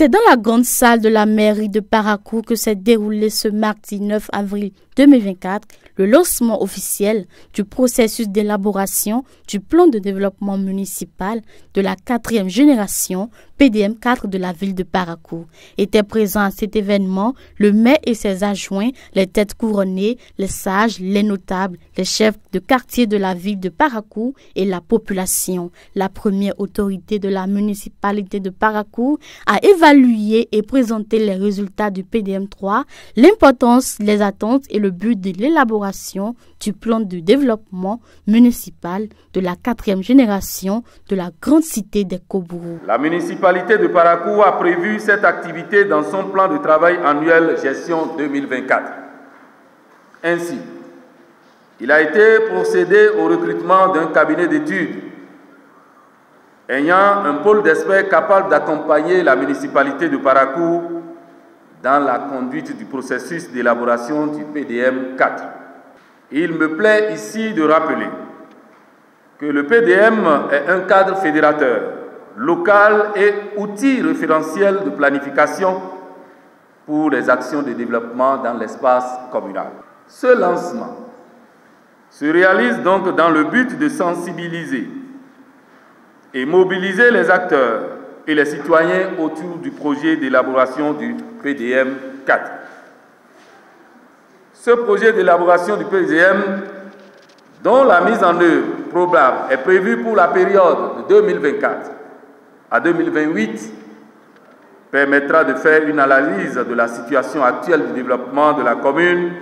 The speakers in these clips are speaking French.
C'est dans la grande salle de la mairie de Parakou que s'est déroulé ce mardi 9 avril 2024 le lancement officiel du processus d'élaboration du plan de développement municipal de la 4e génération PDM 4 de la ville de Parakou. Étaient présents à cet événement le maire et ses adjoints, les têtes couronnées, les sages, les notables, les chefs de quartier de la ville de Parakou et la population. La première autorité de la municipalité de Parakou a évalué et présenté les résultats du PDM 3, l'importance, les attentes et le but de l'élaboration du plan de développement municipal de la 4e génération de la grande cité des Kobourou. La municipalité de Parakou a prévu cette activité dans son plan de travail annuel gestion 2024. Ainsi, il a été procédé au recrutement d'un cabinet d'études ayant un pôle d'experts capable d'accompagner la municipalité de Parakou dans la conduite du processus d'élaboration du PDM 4. Il me plaît ici de rappeler que le PDM est un cadre fédérateur, local et outil référentiel de planification pour les actions de développement dans l'espace communal. Ce lancement se réalise donc dans le but de sensibiliser et mobiliser les acteurs et les citoyens autour du projet d'élaboration du PDM 4. Ce projet d'élaboration du PDM, dont la mise en œuvre probable est prévue pour la période de 2024 à 2028, permettra de faire une analyse de la situation actuelle du développement de la commune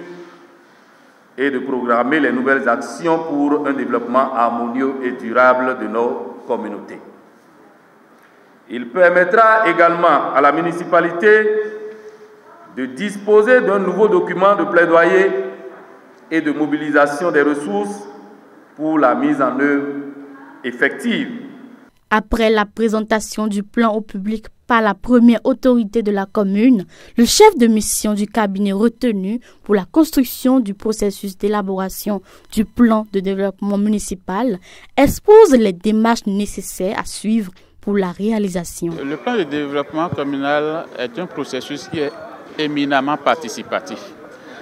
et de programmer les nouvelles actions pour un développement harmonieux et durable de nos communautés. Il permettra également à la municipalité de disposer d'un nouveau document de plaidoyer et de mobilisation des ressources pour la mise en œuvre effective. Après la présentation du plan au public par la première autorité de la commune, le chef de mission du cabinet retenu pour la construction du processus d'élaboration du plan de développement municipal expose les démarches nécessaires à suivre pour la réalisation. Le plan de développement communal est un processus qui est éminemment participatif.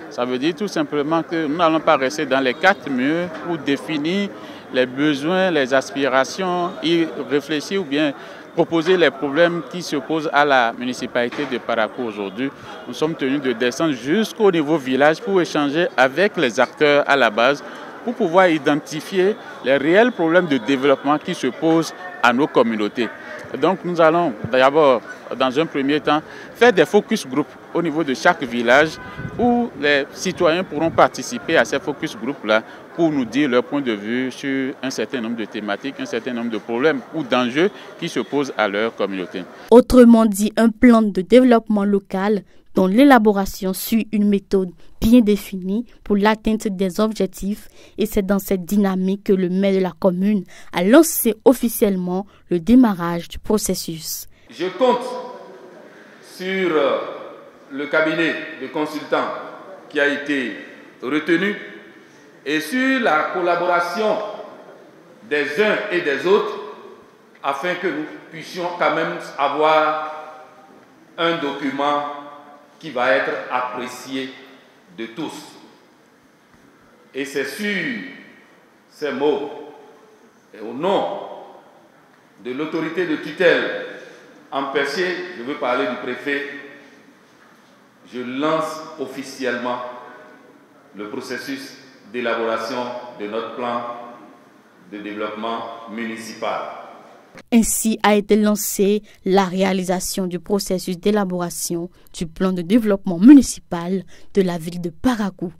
Ça veut dire tout simplement que nous n'allons pas rester dans les quatre murs pour définir les besoins, les aspirations, y réfléchir ou bien proposer les problèmes qui se posent à la municipalité de Parakou aujourd'hui. Nous sommes tenus de descendre jusqu'au niveau village pour échanger avec les acteurs à la base pour pouvoir identifier les réels problèmes de développement qui se posent à nos communautés. Donc nous allons d'abord, dans un premier temps, faire des focus group au niveau de chaque village où les citoyens pourront participer à ces focus group-là pour nous dire leur point de vue sur un certain nombre de thématiques, un certain nombre de problèmes ou d'enjeux qui se posent à leur communauté. Autrement dit, un plan de développement local dont l'élaboration suit une méthode bien définie pour l'atteinte des objectifs, et c'est dans cette dynamique que le maire de la commune a lancé officiellement le démarrage du processus. Je compte sur le cabinet de consultants qui a été retenu et sur la collaboration des uns et des autres afin que nous puissions quand même avoir un document qui va être apprécié de tous. Et c'est sur ces mots et au nom de l'autorité de tutelle empêchée, je veux parler du préfet, je lance officiellement le processus d'élaboration de notre plan de développement municipal. Ainsi a été lancée la réalisation du processus d'élaboration du plan de développement municipal de la ville de Parakou.